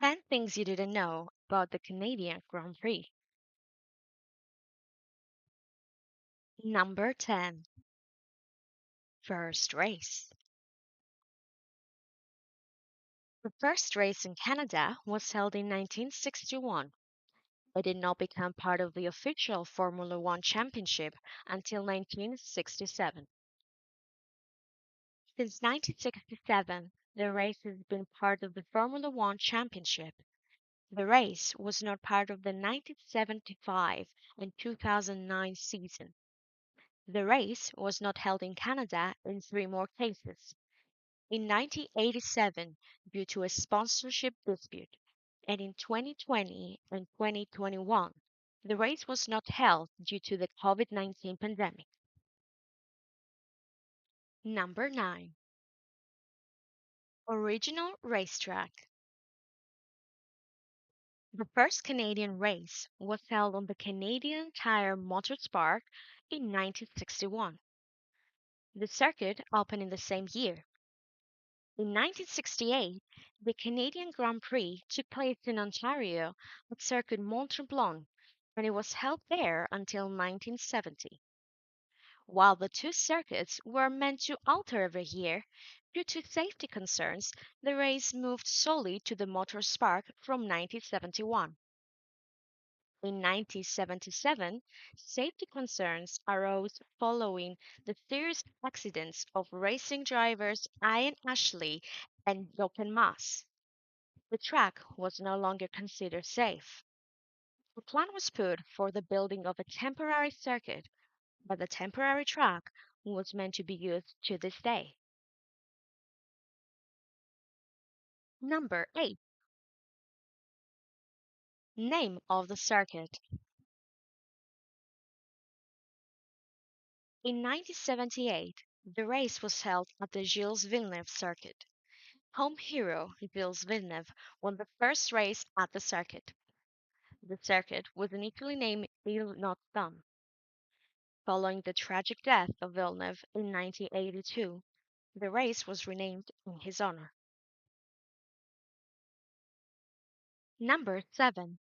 10 things you didn't know about the Canadian Grand Prix. Number 10. First race. The first race in Canada was held in 1961. It did not become part of the official Formula One Championship until 1967. Since 1967, the race has been part of the Formula One Championship. The race was not part of the 1975 and 2009 season. The race was not held in Canada in three more cases. In 1987, due to a sponsorship dispute, and in 2020 and 2021, the race was not held due to the COVID-19 pandemic. Number 9. Original racetrack. The first Canadian race was held on the Canadian Tire Motorsport in 1961. The circuit opened in the same year. In 1968, the Canadian Grand Prix took place in Ontario at Circuit Mont-Tremblant, and it was held there until 1970. While the two circuits were meant to alter every year, due to safety concerns, the race moved solely to the Motorsport from 1971. In 1977, safety concerns arose following the serious accidents of racing drivers Ian Ashley and Jochen Mass. The track was no longer considered safe. A plan was put for the building of a temporary circuit, but the temporary track was meant to be used to this day. Number 8. Name of the circuit. In 1978, the race was held at the Gilles Villeneuve circuit. Home hero Gilles Villeneuve won the first race at the circuit. The circuit was initially named Ile Notre Dame. Following the tragic death of Villeneuve in 1982, the race was renamed in his honor. Number 7.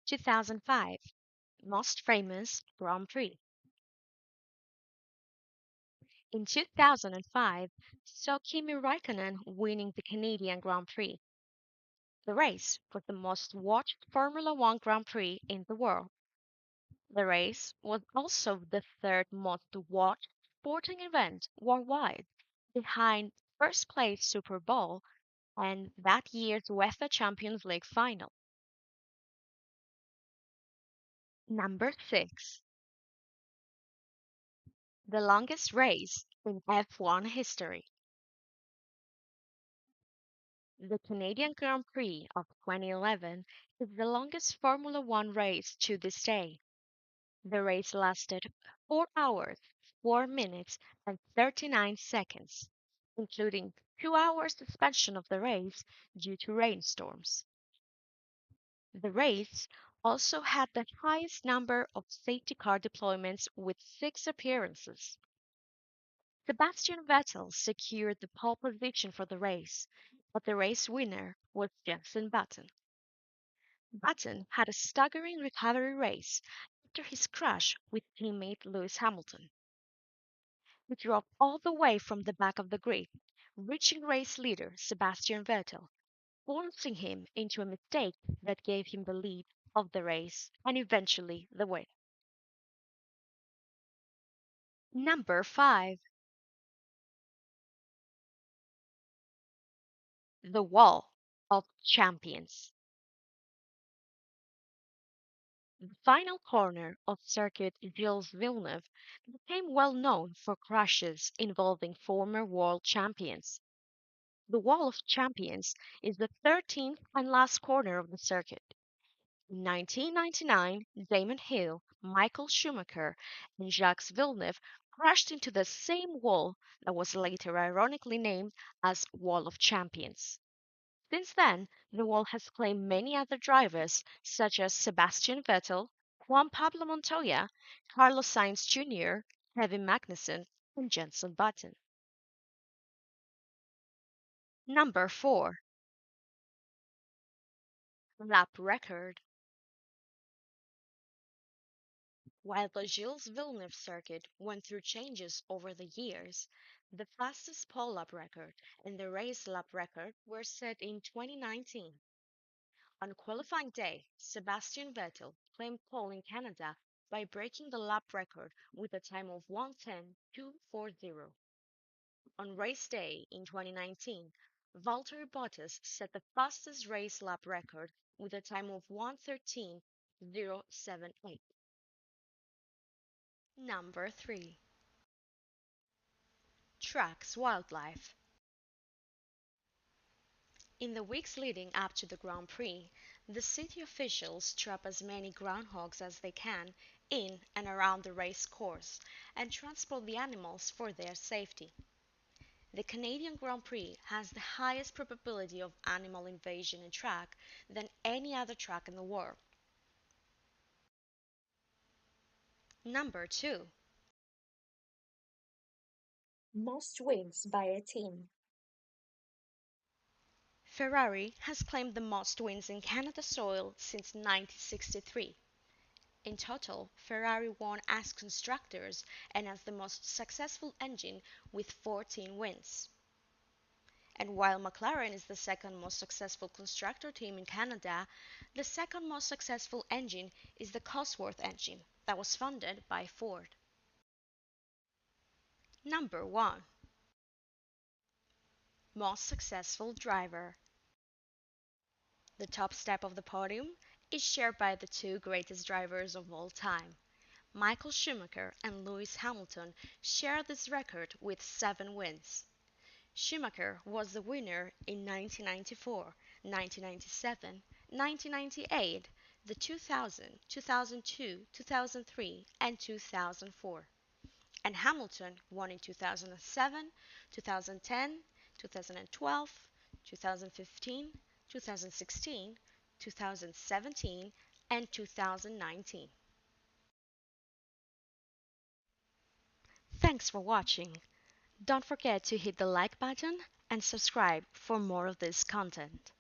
2005. Most famous Grand Prix. In 2005, saw Kimi Raikkonen winning the Canadian Grand Prix. The race was the most watched Formula One Grand Prix in the world. The race was also the third most watched sporting event worldwide, behind first place Super Bowl and that year's UEFA Champions League final. Number 6. The longest race in F1 history. The Canadian Grand Prix of 2011 is the longest Formula One race to this day. The race lasted 4 hours, 4 minutes, and 39 seconds, including 2 hours suspension of the race due to rainstorms. The race also had the highest number of safety car deployments with 6 appearances. Sebastian Vettel secured the pole position for the race, but the race winner was Jenson Button. Button had a staggering recovery race after his crash with teammate Lewis Hamilton. He drove all the way from the back of the grid, reaching race leader Sebastian Vettel, forcing him into a mistake that gave him the lead of the race and eventually the win. Number 5. The Wall of Champions. The final corner of Circuit Gilles Villeneuve became well known for crashes involving former world champions. The Wall of Champions is the 13th and last corner of the circuit. In 1999, Damon Hill, Michael Schumacher, and Jacques Villeneuve crashed into the same wall that was later ironically named as Wall of Champions. Since then, the wall has claimed many other drivers such as Sebastian Vettel, Juan Pablo Montoya, Carlos Sainz Jr., Kevin Magnussen, and Jenson Button. Number 4. Lap record. While the Gilles Villeneuve circuit went through changes over the years, the fastest pole lap record and the race lap record were set in 2019. On qualifying day, Sebastian Vettel claimed pole in Canada by breaking the lap record with a time of 1:10.240. On race day in 2019, Valtteri Bottas set the fastest race lap record with a time of 1:13.078. Number 3. Tracks Wildlife. In the weeks leading up to the Grand Prix, the city officials trap as many groundhogs as they can in and around the race course and transport the animals for their safety. The Canadian Grand Prix has the highest probability of animal invasion in track than any other track in the world. Number 2. Most wins by a team. Ferrari has claimed the most wins in Canada soil since 1963. In total, Ferrari won as constructors and as the most successful engine with 14 wins. And while McLaren is the second most successful constructor team in Canada, the second most successful engine is the Cosworth engine that was funded by Ford. Number 1. Most successful driver. The top step of the podium is shared by the two greatest drivers of all time. Michael Schumacher and Lewis Hamilton share this record with 7 wins. Schumacher was the winner in 1994, 1997, 1998, the 2000, 2002, 2003, and 2004. And Hamilton won in 2007, 2010, 2012, 2015, 2016, 2017, and 2019. Thanks for watching. Don't forget to hit the like button and subscribe for more of this content.